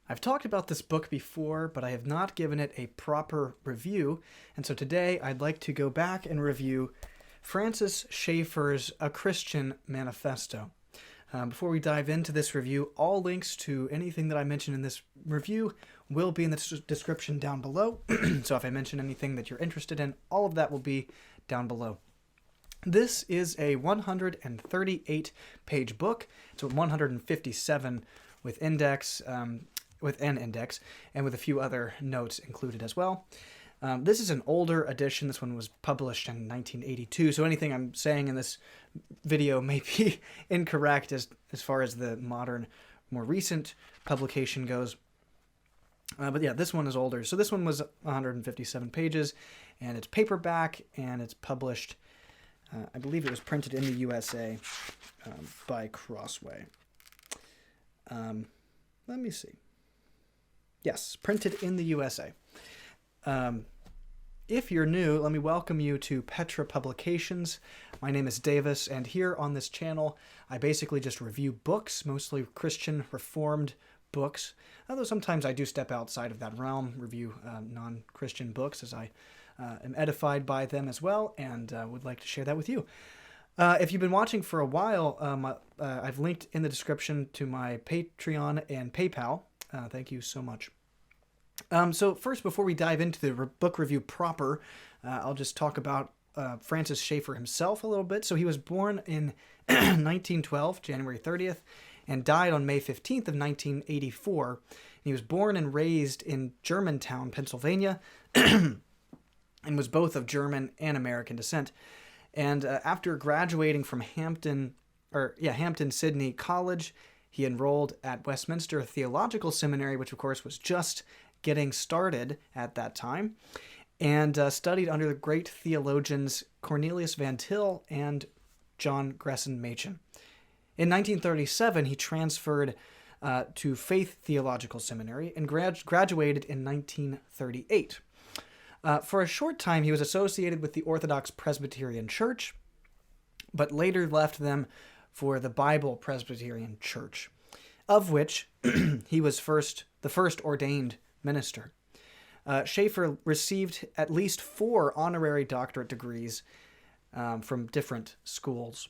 I've talked about this book before, but I have not given it a proper review, and so today I'd like to go back and review Francis Schaeffer's A Christian Manifesto. Before we dive into this review, all links to anything that I mentioned in this review will be in the description down below. So if I mention anything that you're interested in, all of that will be down below. This is a 138-page book. It's 157 with index, with an index, and with a few other notes included as well. This is an older edition. This one was published in 1982, so anything I'm saying in this video may be incorrect as far as the modern, more recent publication goes. But yeah, this one is older. So this one was 157 pages, and it's paperback, and it's published, I believe it was printed in the USA by Crossway. Let me see. Yes, printed in the USA. If you're new, let me welcome you to Petra Publications. My name is Davis, and here on this channel, I basically just review books, mostly Christian Reformed books, although sometimes I do step outside of that realm, review non-Christian books as I am edified by them as well, and would like to share that with you. If you've been watching for a while, I've linked in the description to my Patreon and PayPal. Thank you so much. So first, before we dive into the book review proper, I'll just talk about Francis Schaeffer himself a little bit. So he was born in 1912, January 30th, and died on May 15th of 1984. He was born and raised in Germantown, Pennsylvania, and was both of German and American descent. And after graduating from Hampton Sydney College, he enrolled at Westminster Theological Seminary, which of course was just getting started at that time, and studied under the great theologians Cornelius Van Til and John Gresham Machen. In 1937, he transferred to Faith Theological Seminary and graduated in 1938. For a short time, he was associated with the Orthodox Presbyterian Church, but later left them for the Bible Presbyterian Church, of which he was the first ordained minister. Schaeffer received at least 4 honorary doctorate degrees from different schools.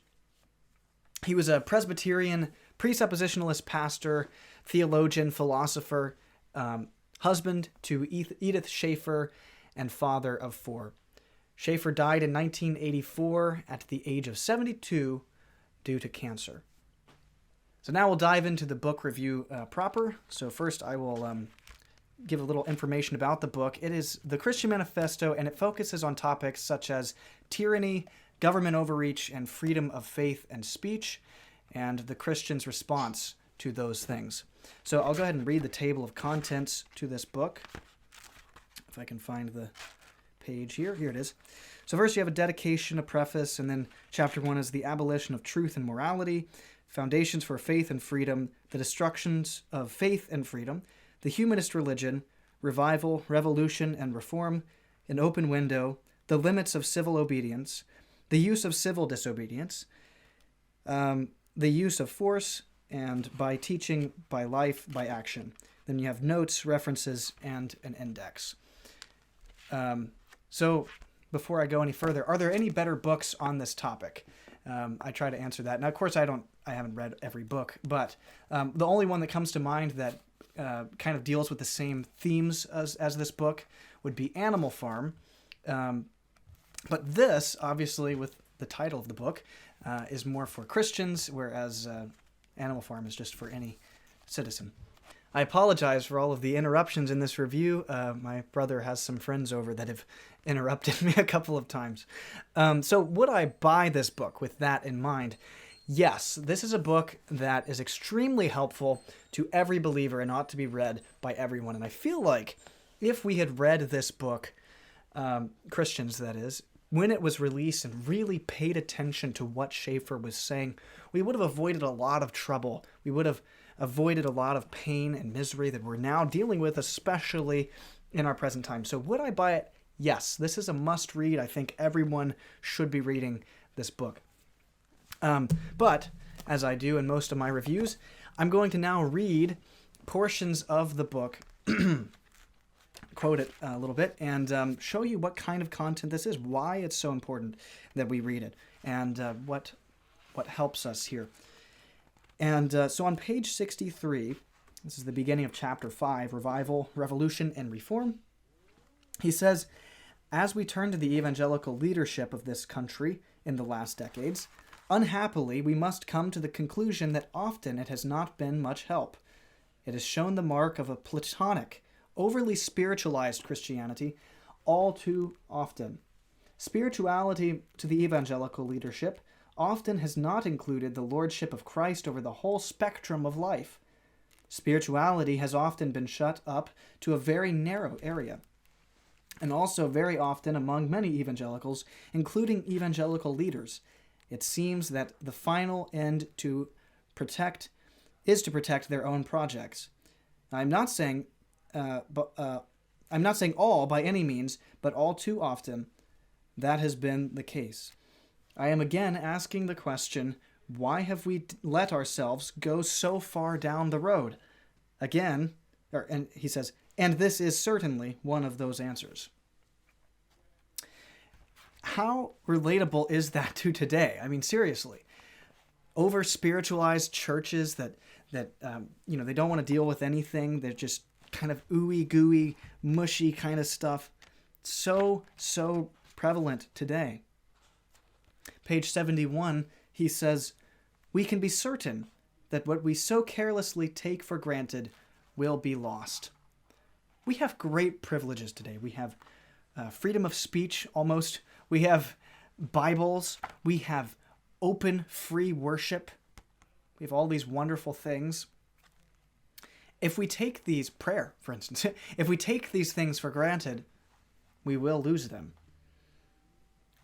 He was a Presbyterian presuppositionalist pastor, theologian, philosopher, husband to Edith Schaeffer, and father of 4. Schaeffer died in 1984 at the age of 72 due to cancer. So now we'll dive into the book review proper. So first I will give a little information about the book. It is the Christian Manifesto, and it focuses on topics such as tyranny, government overreach, and freedom of faith and speech, and the Christian's response to those things. So I'll go ahead and read the table of contents to this book, if I can find the page here. Here it is. So first you have a dedication, a preface, and then chapter 1 is the abolition of truth and morality, foundations for faith and freedom, the destructions of faith and freedom, the humanist religion, revival, revolution, and reform, an open window, the limits of civil obedience, the use of civil disobedience, the use of force, and by teaching, by life, by action. Then you have notes, references, and an index. So before I go any further, are there any better books on this topic? I try to answer that. Now, of course, I haven't read every book, but the only one that comes to mind that kind of deals with the same themes as this book would be Animal Farm. But this, obviously, with the title of the book, is more for Christians, whereas Animal Farm is just for any citizen. I apologize for all of the interruptions in this review. My brother has some friends over that have interrupted me a couple of times. So would I buy this book with that in mind? Yes, this is a book that is extremely helpful to every believer and ought to be read by everyone. And I feel like if we had read this book, Christians that is, when it was released and really paid attention to what Schaeffer was saying, we would have avoided a lot of trouble. We would have avoided a lot of pain and misery that we're now dealing with, especially in our present time. So would I buy it? Yes, this is a must read. I think everyone should be reading this book. But as I do in most of my reviews, I'm going to now read portions of the book, quote it a little bit, and show you what kind of content this is, why it's so important that we read it, and what helps us here. And so on page 63, this is the beginning of chapter 5, Revival, Revolution, and Reform. He says, as we turn to the evangelical leadership of this country in the last decades, unhappily, we must come to the conclusion that often it has not been much help. It has shown the mark of a Platonic, overly spiritualized Christianity all too often. Spirituality to the evangelical leadership often has not included the lordship of Christ over the whole spectrum of life. Spirituality has often been shut up to a very narrow area. And also very often among many evangelicals, including evangelical leaders, it seems that the final end is to protect their own projects. I'm not saying all by any means, but all too often that has been the case. I am again asking the question, why have we let ourselves go so far down the road? And he says, and this is certainly one of those answers. How relatable is that to today? I mean, seriously. Over-spiritualized churches that they don't want to deal with anything. They're just kind of ooey gooey, mushy kind of stuff. So prevalent today. Page 71, he says, we can be certain that what we so carelessly take for granted will be lost. We have great privileges today. We have freedom of speech almost. We have Bibles. We have open, free worship. We have all these wonderful things. If we take these, prayer, for instance, if we take these things for granted, we will lose them.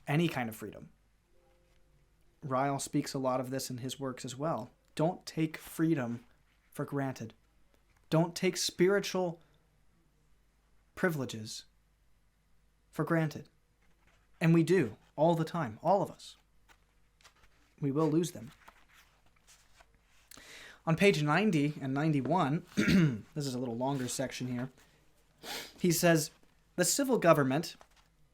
Any kind of freedom. Ryle speaks a lot of this in his works as well. Don't take freedom for granted. Don't take spiritual privileges for granted. And we do, all the time, all of us. We will lose them. On page 90 and 91, this is a little longer section here, he says, the civil government,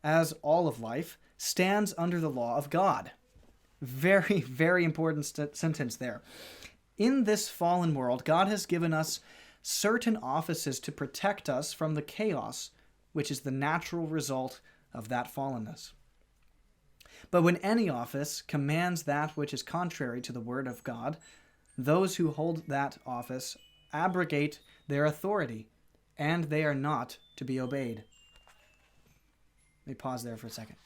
as all of life, stands under the law of God. Very, very important sentence there. In this fallen world, God has given us certain offices to protect us from the chaos, which is the natural result of that fallenness. But when any office commands that which is contrary to the word of God, those who hold that office abrogate their authority, and they are not to be obeyed. Let me pause there for a second.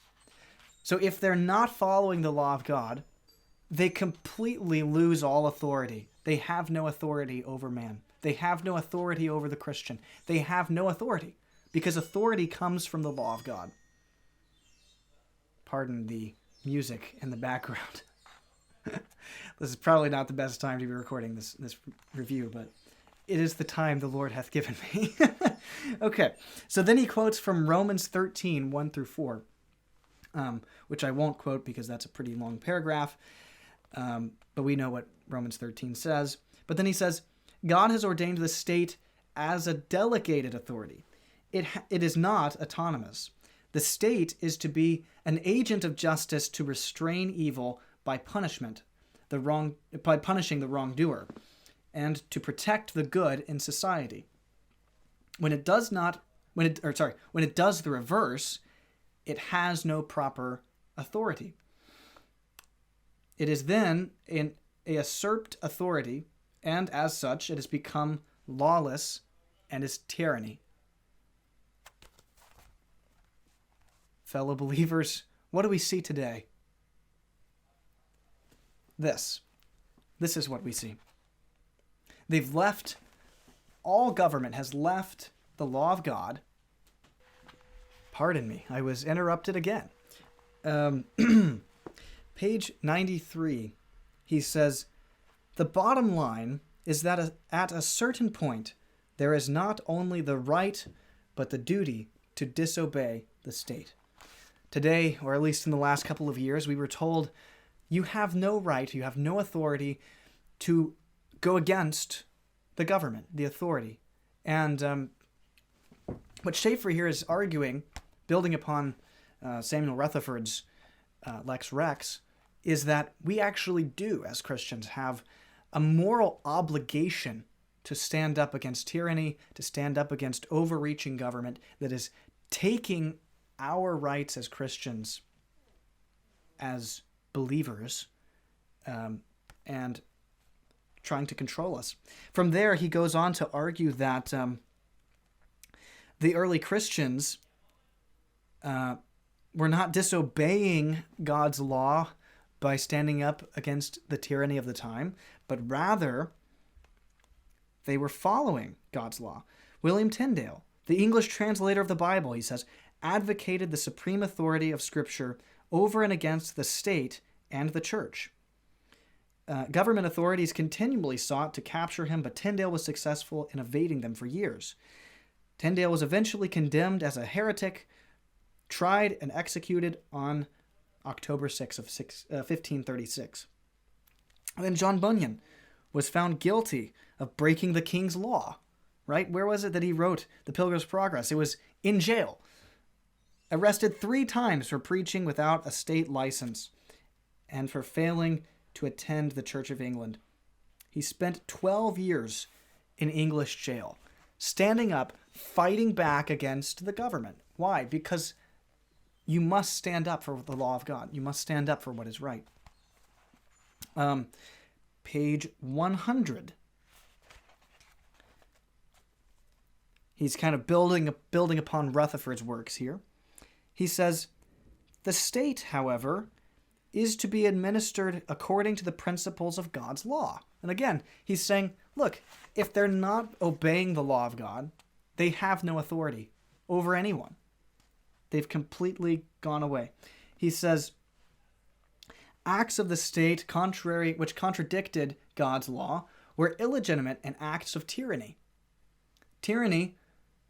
So if they're not following the law of God, they completely lose all authority. They have no authority over man. They have no authority over the Christian. They have no authority, because authority comes from the law of God. Pardon the music in the background. This is probably not the best time to be recording this review, but it is the time the Lord hath given me. Okay, so then he quotes from Romans 13, 1 through 4, which I won't quote because that's a pretty long paragraph, but we know what Romans 13 says. But then he says, God has ordained the state as a delegated authority. It is not autonomous. The state is to be an agent of justice to restrain evil by punishing the wrongdoer, and to protect the good in society. When it does the reverse, it has no proper authority. It is then a usurped authority, and as such, it has become lawless and is tyranny. Fellow believers, what do we see today? This is what we see. All government has left the law of God. Pardon me, I was interrupted again. Page 93, he says, the bottom line is that at a certain point, there is not only the right, but the duty to disobey the state. Today, or at least in the last couple of years, we were told you have no right, you have no authority to go against the government, the authority. And what Schaeffer here is arguing, building upon Samuel Rutherford's Lex Rex, is that we actually do, as Christians, have a moral obligation to stand up against tyranny, to stand up against overreaching government that is taking our rights as Christians, as believers, and trying to control us. From there, he goes on to argue that the early Christians were not disobeying God's law by standing up against the tyranny of the time, but rather they were following God's law. William Tyndale, the English translator of the Bible, he says, advocated the supreme authority of Scripture over and against the state and the church. Government authorities continually sought to capture him, but Tyndale was successful in evading them for years. Tyndale was eventually condemned as a heretic, tried and executed on October 6 of 1536. And then John Bunyan was found guilty of breaking the king's law, right? Where was it that he wrote The Pilgrim's Progress? It was in jail. Arrested 3 times for preaching without a state license and for failing to attend the Church of England. He spent 12 years in English jail, standing up, fighting back against the government. Why? Because you must stand up for the law of God. You must stand up for what is right. Page 100. He's kind of building upon Rutherford's works here. He says, the state, however, is to be administered according to the principles of God's law. And again, he's saying, look, if they're not obeying the law of God, they have no authority over anyone. They've completely gone away. He says, acts of the state which contradicted God's law were illegitimate and acts of tyranny. Tyranny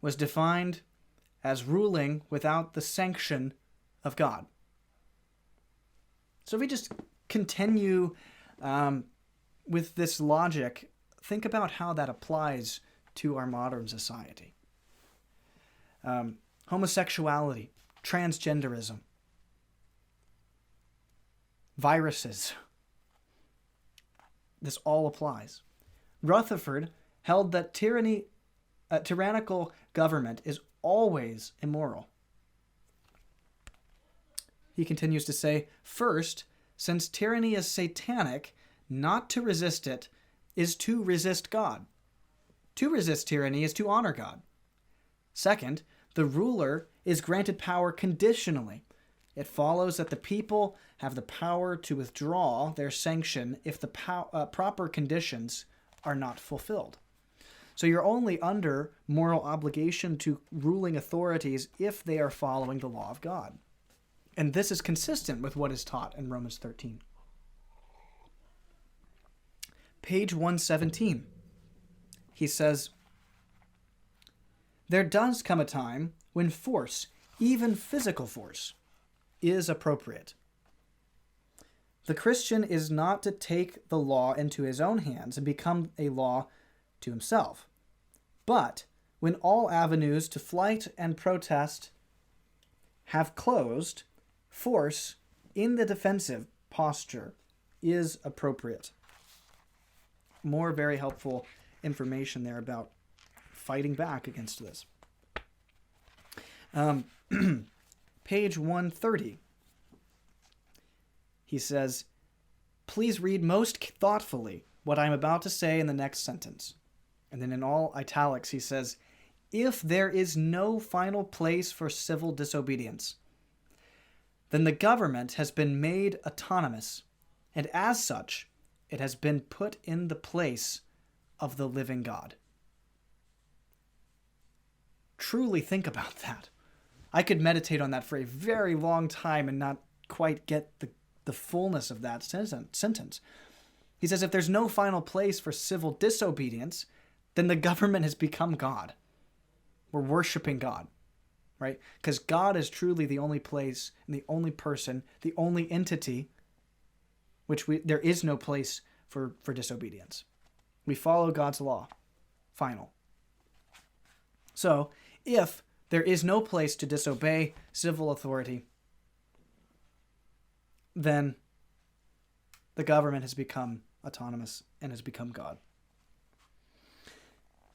was defined as ruling without the sanction of God. So if we just continue with this logic, think about how that applies to our modern society. Homosexuality, transgenderism, viruses. This all applies. Rutherford held that tyrannical government is always immoral. He continues to say, first, since tyranny is satanic, not to resist it is to resist God. To resist tyranny is to honor God. Second, the ruler is granted power conditionally. It follows that the people have the power to withdraw their sanction if the proper conditions are not fulfilled. So you're only under moral obligation to ruling authorities if they are following the law of God. And this is consistent with what is taught in Romans 13. Page 117. He says, there does come a time when force, even physical force, is appropriate. The Christian is not to take the law into his own hands and become a law to himself. But when all avenues to flight and protest have closed, force in the defensive posture is appropriate. More very helpful information there about fighting back against this. Page 130. He says, please read most thoughtfully what I'm about to say in the next sentence. And then in all italics, he says, if there is no final place for civil disobedience, then the government has been made autonomous, and as such, it has been put in the place of the living God. Truly think about that. I could meditate on that for a very long time and not quite get the fullness of that sentence. He says, if there's no final place for civil disobedience, then the government has become God. We're worshiping God, right? Because God is truly the only place and the only person, the only entity there is no place for disobedience. We follow God's law. final. So, if there is no place to disobey civil authority, then the government has become autonomous and has become God.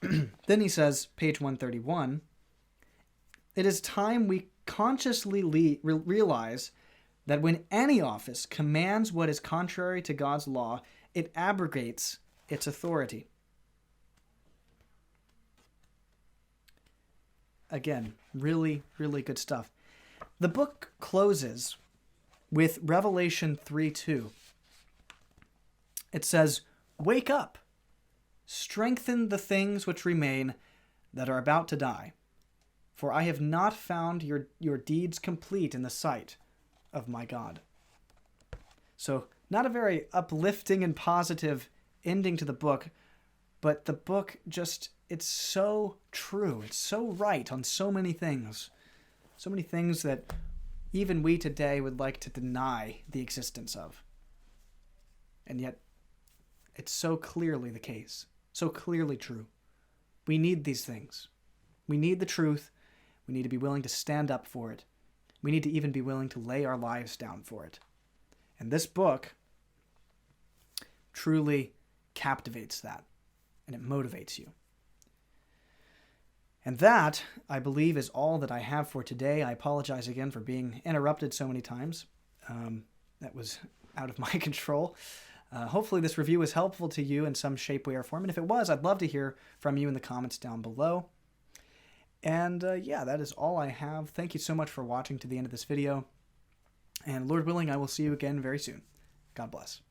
Then he says, page 131, it is time we consciously realize that when any office commands what is contrary to God's law, it abrogates its authority. Again, really, really good stuff. The book closes with Revelation 3:2. It says, "Wake up, strengthen the things which remain that are about to die, for I have not found your deeds complete in the sight of my God." So, not a very uplifting and positive ending to the book, but the book just, it's so true. It's so right on so many things. So many things that even we today would like to deny the existence of. And yet, it's so clearly the case. So clearly true. We need these things. We need the truth. We need to be willing to stand up for it. We need to even be willing to lay our lives down for it. And this book truly captivates that, and it motivates you. And that, I believe, is all that I have for today. I apologize again for being interrupted so many times. That was out of my control. Hopefully this review was helpful to you in some shape, way, or form. And if it was, I'd love to hear from you in the comments down below. And yeah, that is all I have. Thank you so much for watching to the end of this video. And Lord willing, I will see you again very soon. God bless.